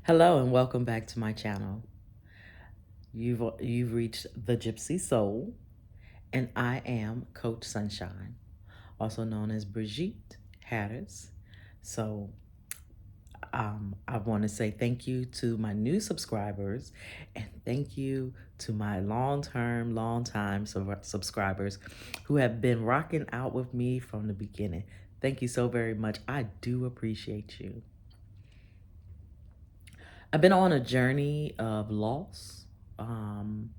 Hello and welcome back to my channel. You've reached the Gypsy Soul, and I am Coach Sunshine, also known as Brigitte Harris. So I want to say thank you to my new subscribers, and thank you to my long-time subscribers who have been rocking out with me from the beginning. Thank you so very much. I do appreciate you. I've been on a journey of loss, um,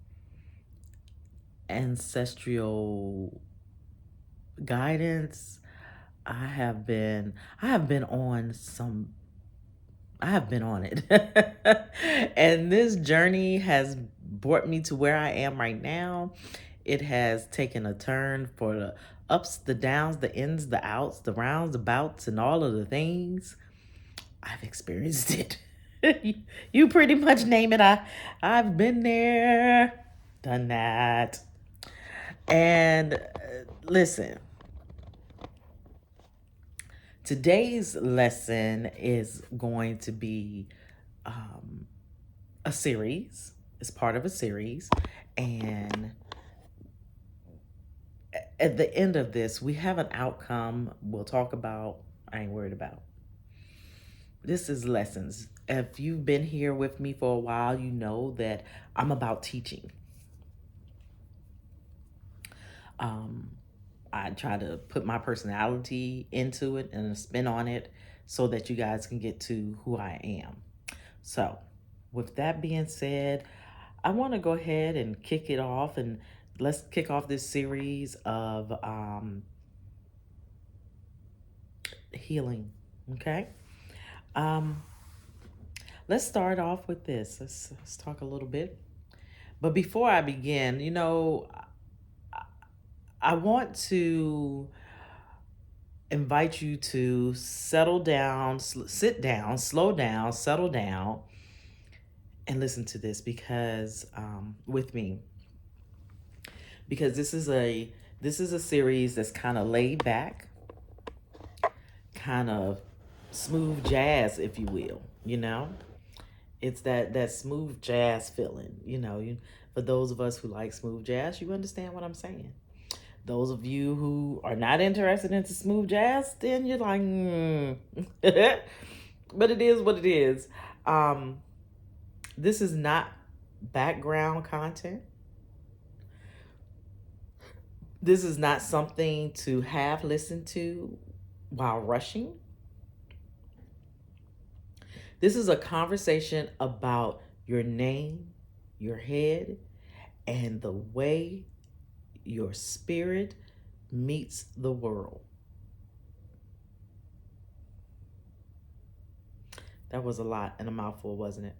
ancestral guidance. I have been on some, I have been on it. And this journey has brought me to where I am right now. It has taken a turn for the ups, the downs, the ins, the outs, the rounds, the bouts, and all of the things. I've experienced it. You pretty much name it. I've been there, done that. And listen, today's lesson is going to be um, a series. It's part of a series. And at the end of this, we have an outcome we'll talk about. I ain't worried about. This is lessons. If you've been here with me for a while, you know that I'm about teaching. Um, I try to put my personality into it and a spin on it so that you guys can get to who I am. So, with that being said, I want to go ahead and kick it off, and let's kick off this series of healing. Okay. Um, let's start off with this. Let's talk a little bit. But before I begin, I want to invite you to settle down, sit down, slow down, settle down, and listen to this because with me, because this is a series that's kind of laid back, kind of smooth jazz, if you will. It's that smooth jazz feeling. For those of us who like smooth jazz, you understand what I'm saying. Those of you who are not interested into smooth jazz, then you're like, but it is what it is. Um, this is not background content. This is not something to have listened to while rushing. This is a conversation about your name, your head, and the way your spirit meets the world. That was a lot and a mouthful, wasn't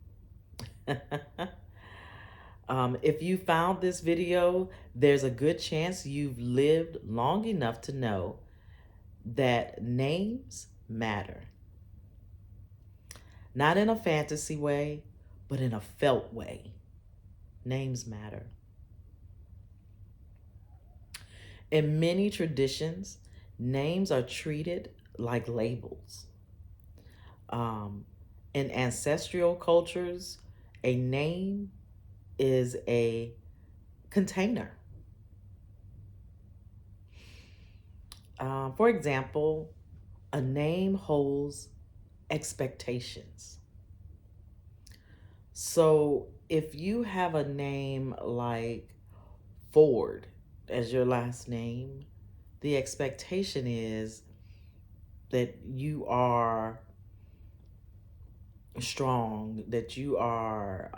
it? If you found this video, there's a good chance you've lived long enough to know that names matter. Not in a fantasy way, but in a felt way. Names matter. In many traditions, names are treated like labels. Um, in ancestral cultures, a name is a container. For example, a name holds expectations. So if you have a name like Ford as your last name, the expectation is that you are strong, that you are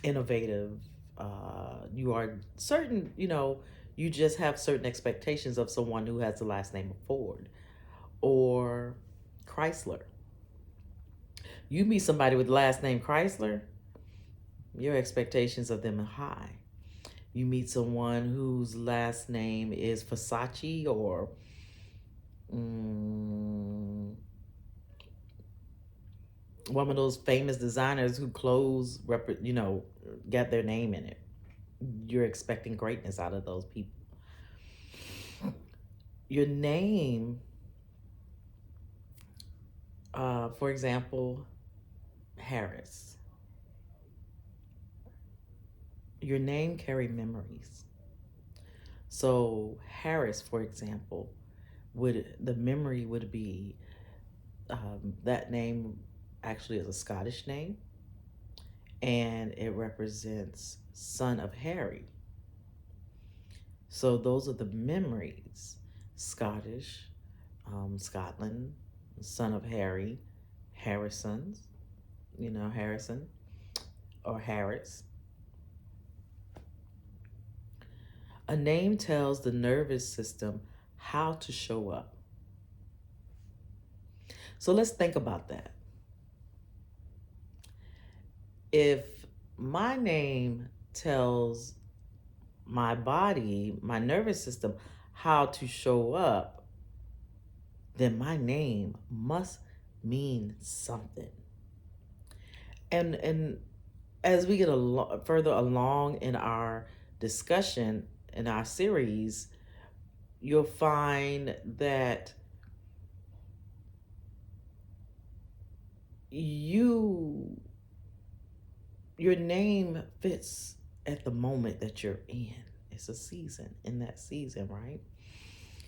innovative, you are certain, you just have certain expectations of someone who has the last name of Ford or Chrysler. You meet somebody with the last name Chrysler, your expectations of them are high. You meet someone whose last name is Versace or one of those famous designers who clothes, get their name in it. You're expecting greatness out of those people. Your name, for example, Harris. Your name carry memories. So Harris, for example, the memory would be that name actually is a Scottish name, and it represents son of Harry. So those are the memories. Scottish, Scotland, son of Harry, Harrison's, Harrison or Harris. A name tells the nervous system how to show up. So let's think about that. If my name tells my body, my nervous system, how to show up, then my name must mean something. And as we get further along in our discussion in our series, you'll find that your name fits at the moment that you're in. It's a season, in that season, right?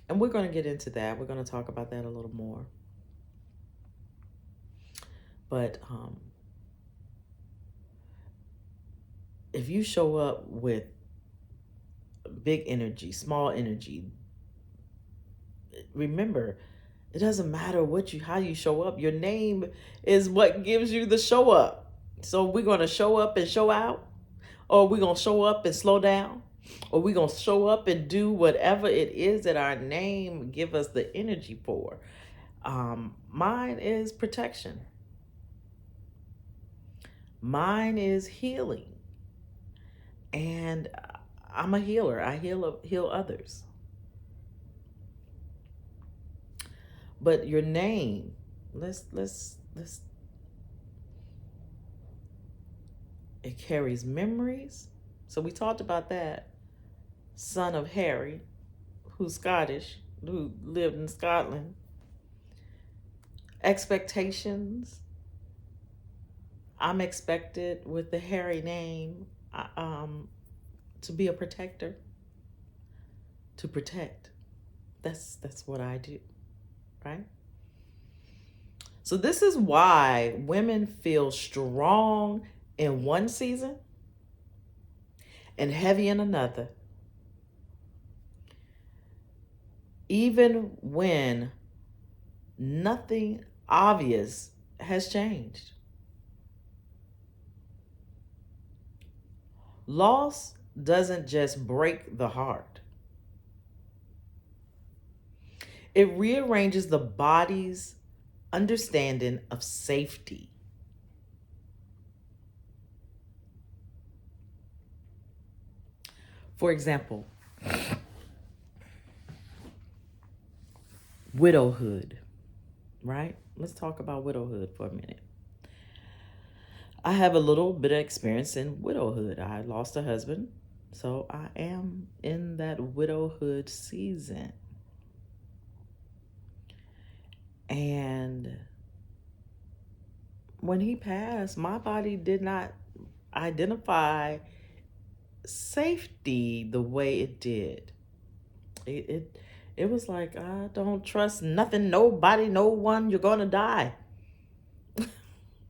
And we're going to get into that. We're going to talk about that a little more. But if you show up with big energy, small energy, remember, it doesn't matter how you show up. Your name is what gives you the show up. So we're going to show up and show out, or we're going to show up and slow down, or we're going to show up and do whatever it is that our name give us the energy for. Mine is protection. Mine is healing. And I'm a healer. I heal others. But your name, let's it carries memories. So we talked about that. Son of Harry, who's Scottish, who lived in Scotland. Expectations. I'm expected with the Harry name to be a protector. To protect. That's what I do, right? So this is why women feel strong in one season and heavy in another, even when nothing obvious has changed. Loss doesn't just break the heart. It rearranges the body's understanding of safety. For example, widowhood, right? Let's talk about widowhood for a minute. I have a little bit of experience in widowhood. I lost a husband, so I am in that widowhood season. And when he passed, my body did not identify safety the way it did. It was like, I don't trust nothing, nobody, no one, you're gonna die.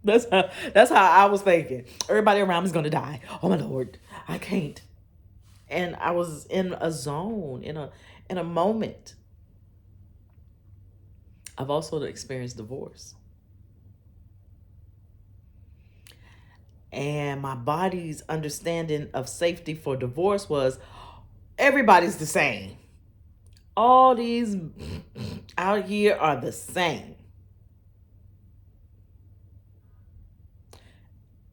That's how I was thinking. Everybody around me is gonna die. Oh my Lord, I can't. And I was in a zone, in a moment. I've also experienced divorce. And my body's understanding of safety for divorce was everybody's the same. All these out here are the same.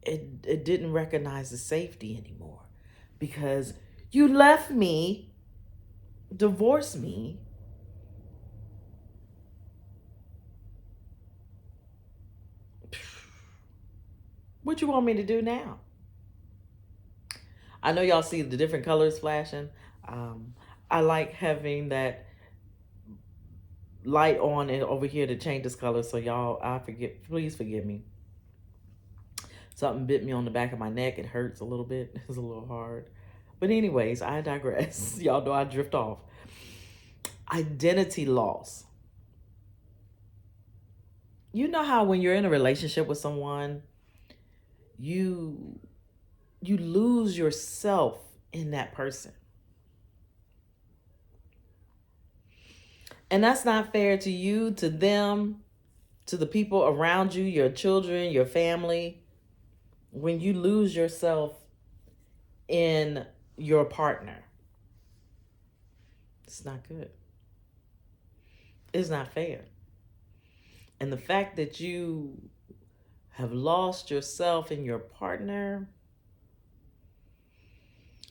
It didn't recognize the safety anymore because you left me, divorced me. What you want me to do now? I know y'all see the different colors flashing. I like having that light on and over here to change this color. So y'all, please forgive me. Something bit me on the back of my neck. It hurts a little bit. It's a little hard. But anyways, I digress. Y'all know I drift off. Identity loss. You know how when you're in a relationship with someone, you you lose yourself in that person. And that's not fair to you, to them, to the people around you, your children, your family. When you lose yourself in your partner, it's not good. It's not fair. And the fact that you have lost yourself in your partner,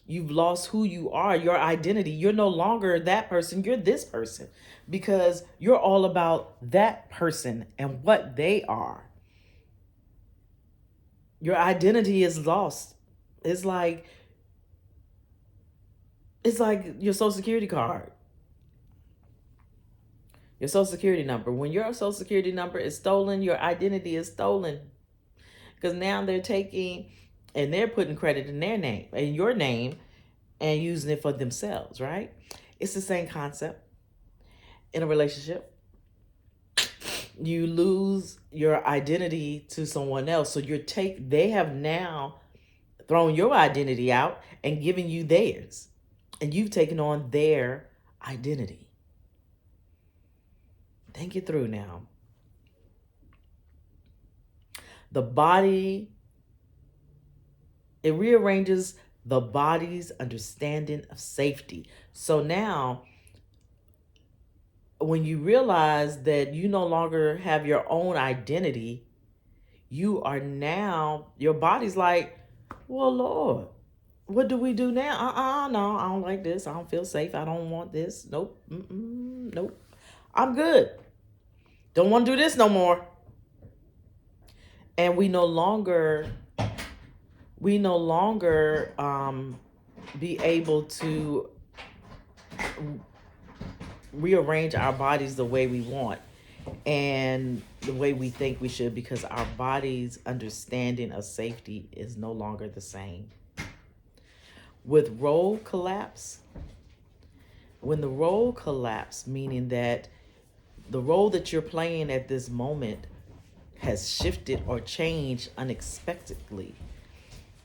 you've lost who you are, your identity. You're no longer that person, you're this person, because you're all about that person and what they are. Your identity is lost. It's like your social security card, your social security number. When your social security number is stolen, your identity is stolen. Because now they're taking and they're putting credit in their name, in your name, and using it for themselves, right? It's the same concept in a relationship. You lose your identity to someone else. So they have now thrown your identity out and given you theirs. And you've taken on their identity. Think it through now. The body, it rearranges the body's understanding of safety. So now, when you realize that you no longer have your own identity, your body's like, well, Lord, what do we do now? No, I don't like this. I don't feel safe. I don't want this. Nope. Nope. I'm good. Don't want to do this no more. And we no longer be able to rearrange our bodies the way we want and the way we think we should, because our body's understanding of safety is no longer the same. With role collapse, when the role collapse, meaning that the role that you're playing at this moment has shifted or changed unexpectedly,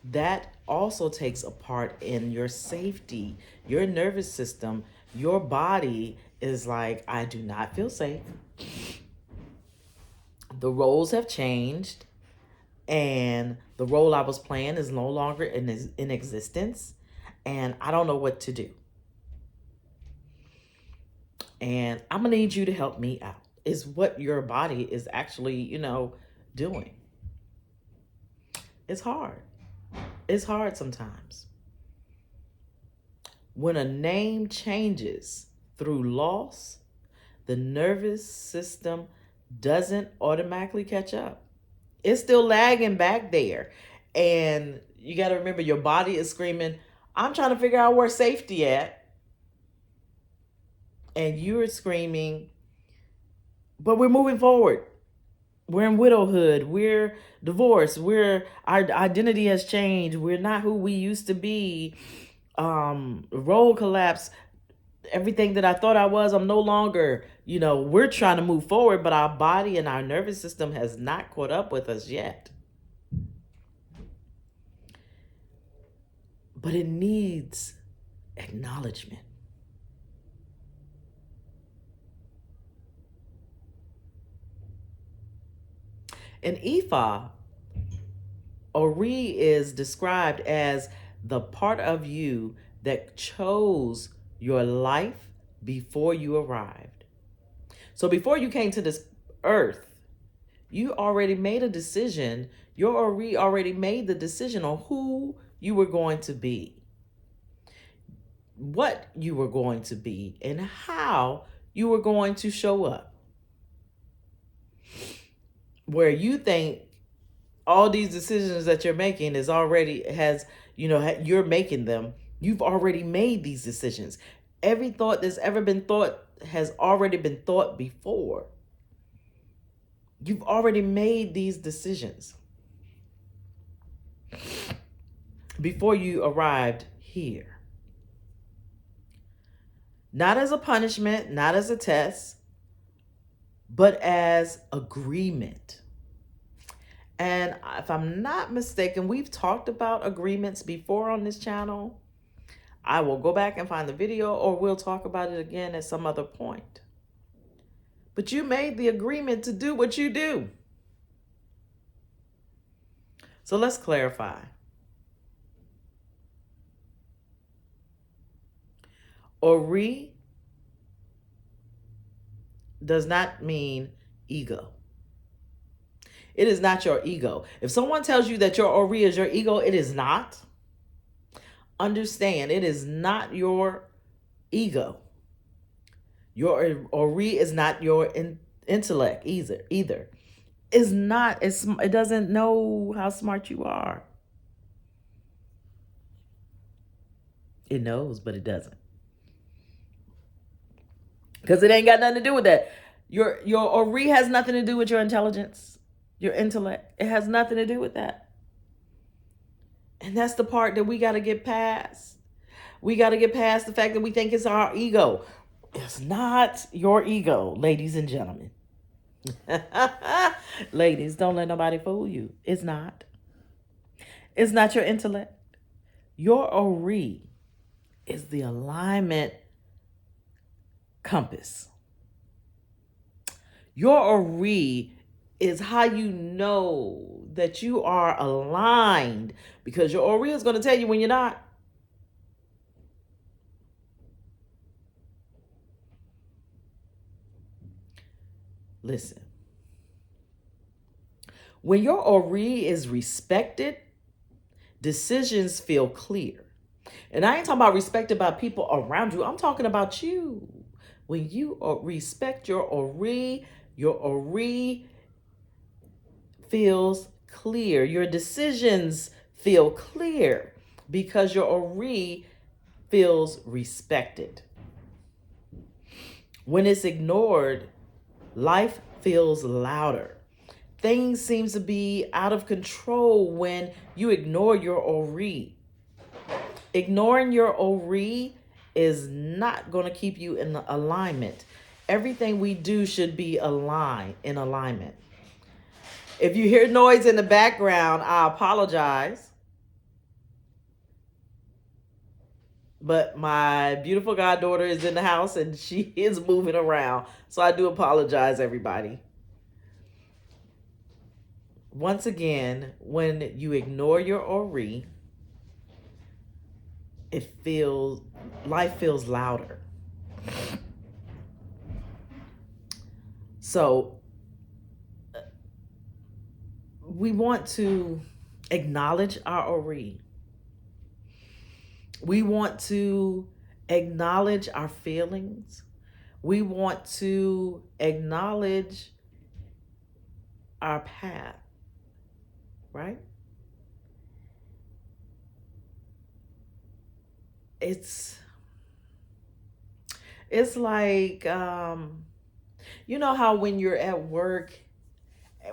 that also takes a part in your safety. Your nervous system, your body is like, I do not feel safe. The roles have changed, and the role I was playing is no longer in existence, and I don't know what to do. And I'm going to need you to help me out, is what your body is actually, doing. It's hard. It's hard sometimes. When a name changes through loss, the nervous system doesn't automatically catch up. It's still lagging back there. And you got to remember, your body is screaming, I'm trying to figure out where safety at. And you're screaming, but we're moving forward. We're in widowhood. We're divorced. Our identity has changed. We're not who we used to be. Role collapse. Everything that I thought I was, I'm no longer. We're trying to move forward, but our body and our nervous system has not caught up with us yet. But it needs acknowledgement. An ephah, or re, is described as the part of you that chose your life before you arrived. So before you came to this earth, you already made a decision. Your Ori already made the decision on who you were going to be, what you were going to be, and how you were going to show up. Where you think all these decisions that you're making you're making them. You've already made these decisions. Every thought that's ever been thought has already been thought before. You've already made these decisions. before you arrived here. Not as a punishment, not as a test, but as agreement. And if I'm not mistaken, we've talked about agreements before on this channel. I will go back and find the video, or we'll talk about it again at some other point. But you made the agreement to do what you do. So let's clarify. Ori does not mean ego. It is not your ego. If someone tells you that your Ori is your ego, it is not. Understand, it is not your ego. Your Ori is not your intellect either. It's not. It doesn't know how smart you are. It knows, but it doesn't. Because it ain't got nothing to do with that. Your Ori has nothing to do with your intelligence, your intellect. It has nothing to do with that. And that's the part that we got to get past. We got to get past the fact that we think it's our ego. It's not your ego, ladies and gentlemen. Ladies, don't let nobody fool you. It's not. It's not your intellect. Your Ori is the alignment compass. Your Ori is how you know that you are aligned, because your Ori is going to tell you when you're not. Listen. When your Ori is respected, decisions feel clear. And I ain't talking about respected by people around you. I'm talking about you. When you respect your Ori feels clear. Your decisions feel clear because your Ori feels respected. When it's ignored, life feels louder. Things seem to be out of control when you ignore your Ori. Ignoring your Ori is not going to keep you in alignment. Everything we do should be in alignment. If you hear noise in the background, I apologize. But my beautiful goddaughter is in the house and she is moving around. So I do apologize, everybody. Once again, when you ignore your Ori, life feels louder. So we want to acknowledge our Ori. We want to acknowledge our feelings. We want to acknowledge our path, right? It's like, you know how when you're at work,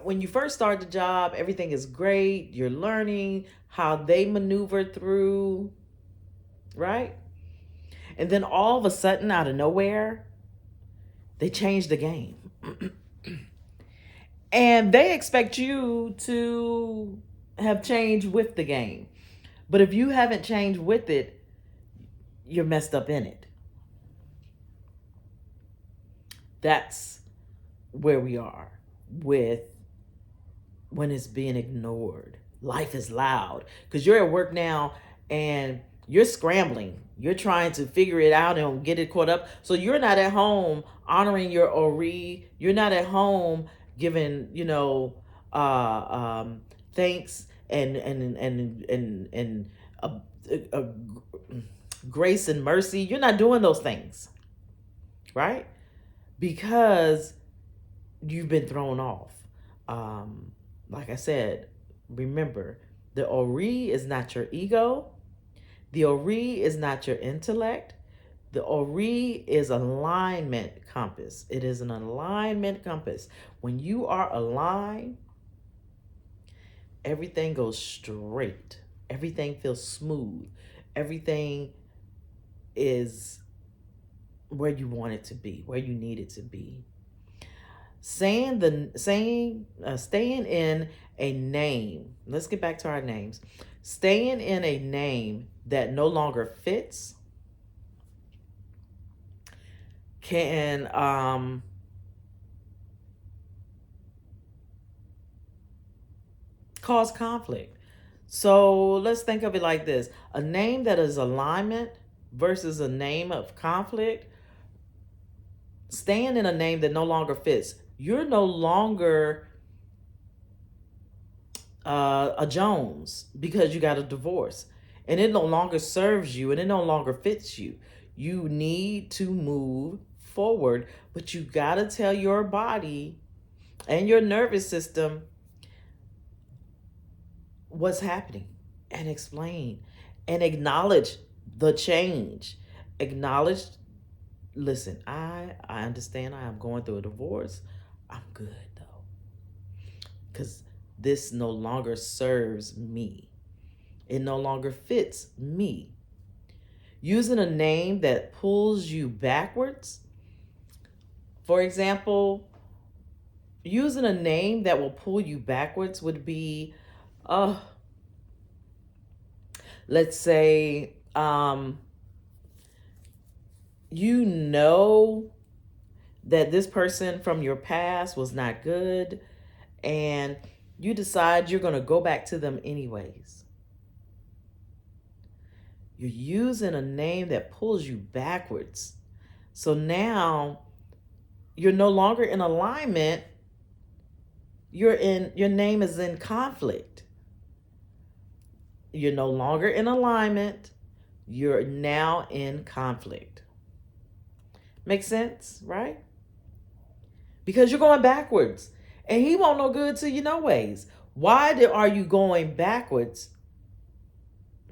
when you first start the job, everything is great. You're learning how they maneuver through, right? And then all of a sudden, out of nowhere, they change the game. And they expect you to have changed with the game. But if you haven't changed with it, you're messed up in it. That's where we are with when it's being ignored. Life is loud because you're at work now and you're scrambling. You're trying to figure it out and get it caught up. So you're not at home honoring your Ori. You're not at home giving, thanks and grace and mercy. You're not doing those things, right? Because you've been thrown off. Like I said, remember, the Ori is not your ego. The Ori is not your intellect. The Ori is alignment compass. It is an alignment compass. When you are aligned, everything goes straight. Everything feels smooth. Everything is where you want it to be, where you need it to be. Staying in a name. Let's get back to our names. Staying in a name that no longer fits can cause conflict. So let's think of it like this: a name that is alignment versus a name of conflict. Staying in a name that no longer fits. You're no longer a Jones because you got a divorce, and it no longer serves you and it no longer fits you. You need to move forward, but you got to tell your body and your nervous system what's happening and explain and acknowledge the change. Acknowledge, listen, I understand I am going through a divorce. I'm good though, because this no longer serves me. It no longer fits me. Using a name that pulls you backwards. For example, using a name that will pull you backwards would be, uh, let's say, you know that this person from your past was not good, and you decide you're going to go back to them anyways. You're using a name that pulls you backwards. So now you're no longer in alignment. Your name is in conflict. You're no longer in alignment. You're now in conflict. Makes sense, right? Because you're going backwards. And he won't no good to you no ways. Why are you going backwards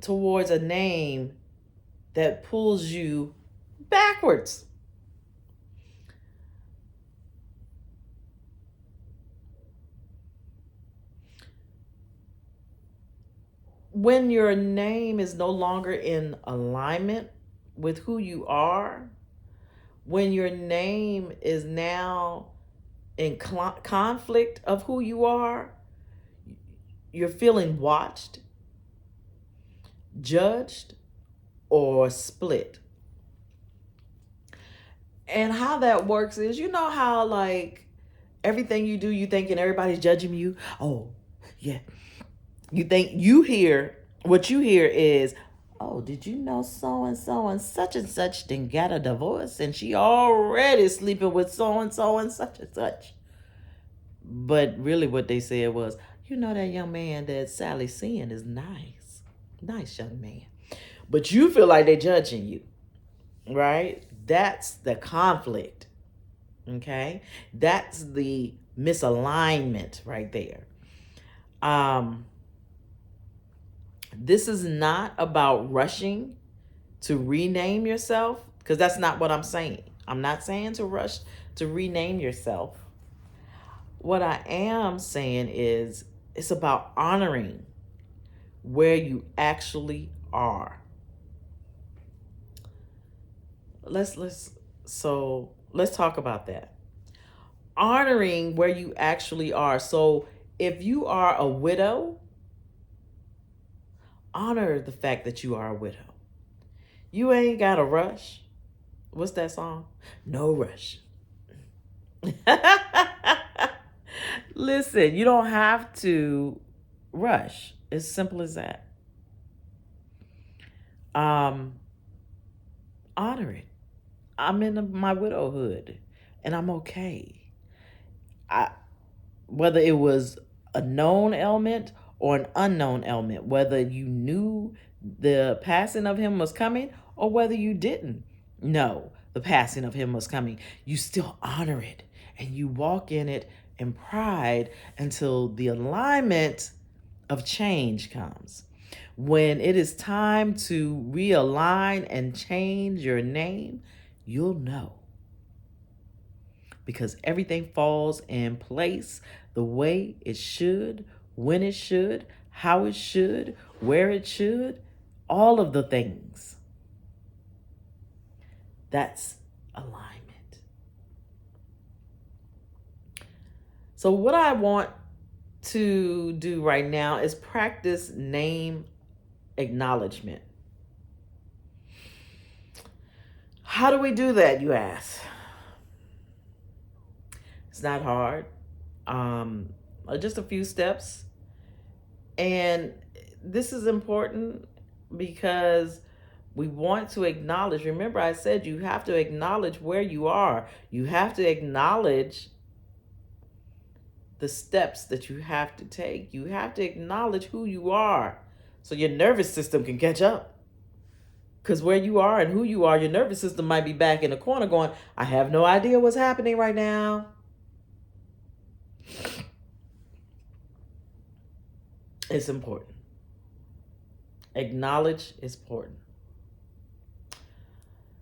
towards a name that pulls you backwards? When your name is no longer in alignment with who you are, when your name is now in conflict of who you are, you're feeling watched, judged, or split. And how that works is, you know how like everything you do, you thinking everybody's judging you. Oh, yeah. You think you hear what you hear is, oh, did you know so and such then got a divorce and she already sleeping with so and such and such. But really what they said was, you know that young man that Sally's seeing is nice. Nice young man. But you feel like they're judging you, right? That's the conflict. Okay? That's the misalignment right there. This is not about rushing to rename yourself, because that's not what I'm saying. I'm not saying to rush to rename yourself. What I am saying is it's about honoring where you actually are. Let's talk about that. Honoring where you actually are. So if you are a widow, honor the fact that you are a widow. You ain't got to rush. What's that song? No rush. Listen, you don't have to rush. It's simple as that. Honor it. I'm in my widowhood and I'm okay. Whether it was a known ailment or an unknown ailment, whether you knew the passing of him was coming or whether you didn't know the passing of him was coming, you still honor it and you walk in it in pride until the alignment of change comes. When it is time to realign and change your name, you'll know, because everything falls in place the way it should when it should, how it should, where it should, all of the things. That's alignment. So, what I want to do right now is practice name acknowledgement. How do we do that, you ask? It's not hard. Just a few steps. And this is important because we want to acknowledge. Remember, I said you have to acknowledge where you are. You have to acknowledge the steps that you have to take. You have to acknowledge who you are so your nervous system can catch up. Because where you are and who you are, your nervous system might be back in the corner going, I have no idea what's happening right now. It's important. Acknowledge is important.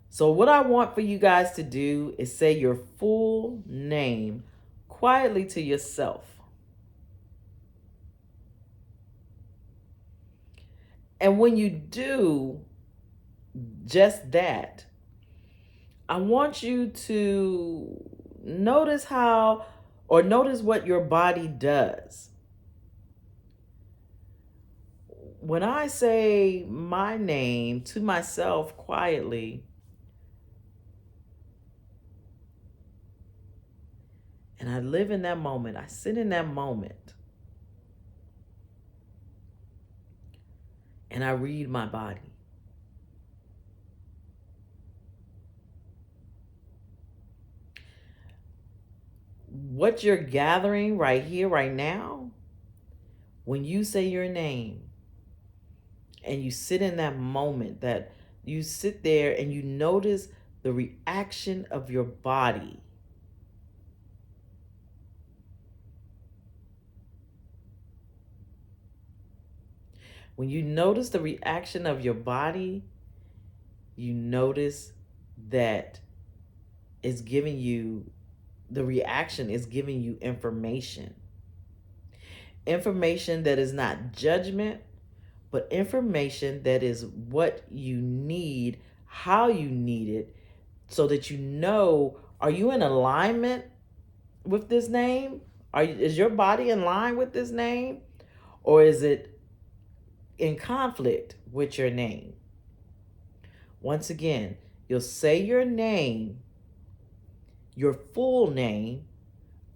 So what I want for you guys to do is say your full name quietly to yourself. And when you do just that, I want you to notice notice what your body does. When I say my name to myself quietly, and I live in that moment, I sit in that moment, and I read my body. What you're gathering right here, right now, when you say your name and you sit in that moment, that you sit there and you notice the reaction of your body. When you notice the reaction of your body, you notice that it's giving you, the reaction is giving you information. Information that is not judgment, but information that is what you need, how you need it, so that you know, are you in alignment with this name? Is your body in line with this name? Or is it in conflict with your name? Once again, you'll say your name, your full name,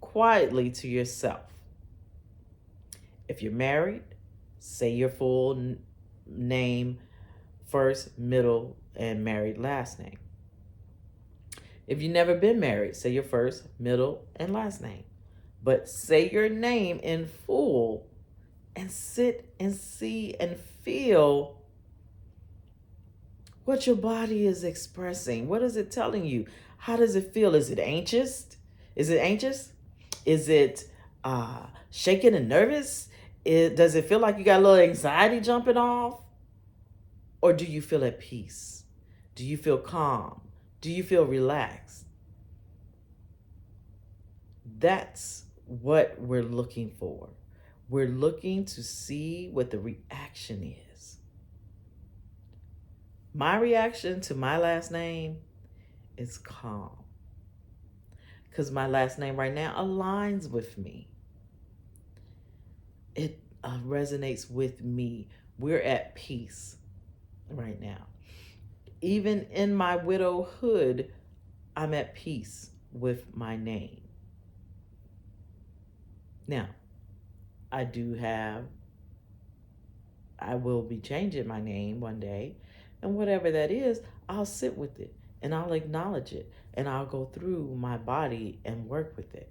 quietly to yourself. If you're married, say your full name, first, middle, and married last name. If you've never been married, say your first, middle, and last name. But say your name in full and sit and see and feel what your body is expressing. What is it telling you? How does it feel? Is it anxious? Is it anxious? Is it shaking and nervous? Does it feel like you got a little anxiety jumping off? Or do you feel at peace? Do you feel calm? Do you feel relaxed? That's what we're looking for. We're looking to see what the reaction is. My reaction to my last name is calm. Because my last name right now aligns with me. It resonates with me. We're at peace right now. Even in my widowhood, I'm at peace with my name. Now, I will be changing my name one day, and whatever that is, I'll sit with it and I'll acknowledge it and I'll go through my body and work with it.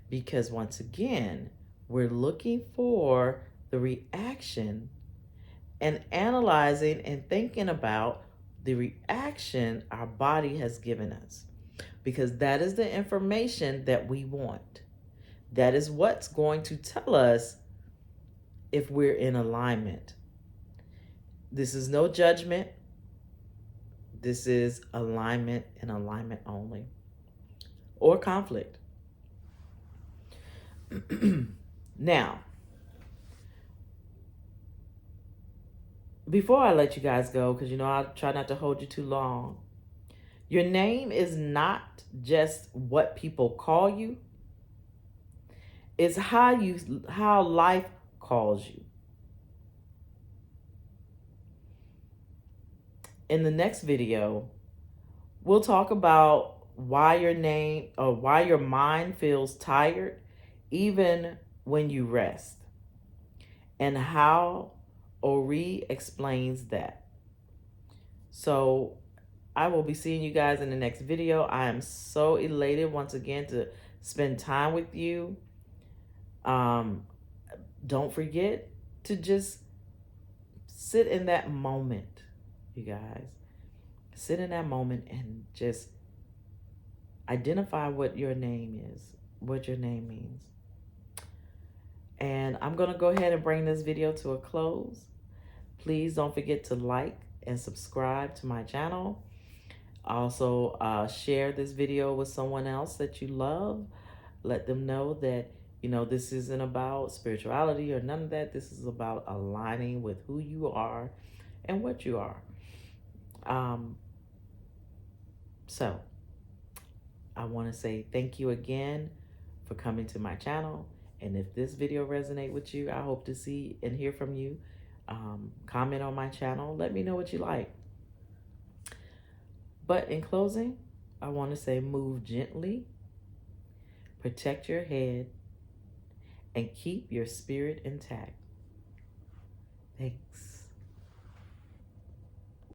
Because once again, we're looking for the reaction and analyzing and thinking about the reaction our body has given us. Because that is the information that we want. That is what's going to tell us if we're in alignment. This is no judgment. This is alignment and alignment only. Or conflict. Now, before I let you guys go, because I try not to hold you too long, your name is not just what people call you, it's how life calls you. In the next video, we'll talk about why your mind feels tired even when you rest, and how Ori explains that. So I will be seeing you guys in the next video. I am so elated once again to spend time with you. Don't forget to just sit in that moment, you guys. Sit in that moment and just identify what your name is, what your name means. And I'm going to go ahead and bring this video to a close. Please don't forget to like and subscribe to my channel. Also, share this video with someone else that you love. Let them know that, this isn't about spirituality or none of that. This is about aligning with who you are and what you are. So, I want to say thank you again for coming to my channel. And if this video resonates with you, I hope to see and hear from you. Comment on my channel. Let me know what you like. But in closing, I want to say move gently, protect your head, and keep your spirit intact. Thanks.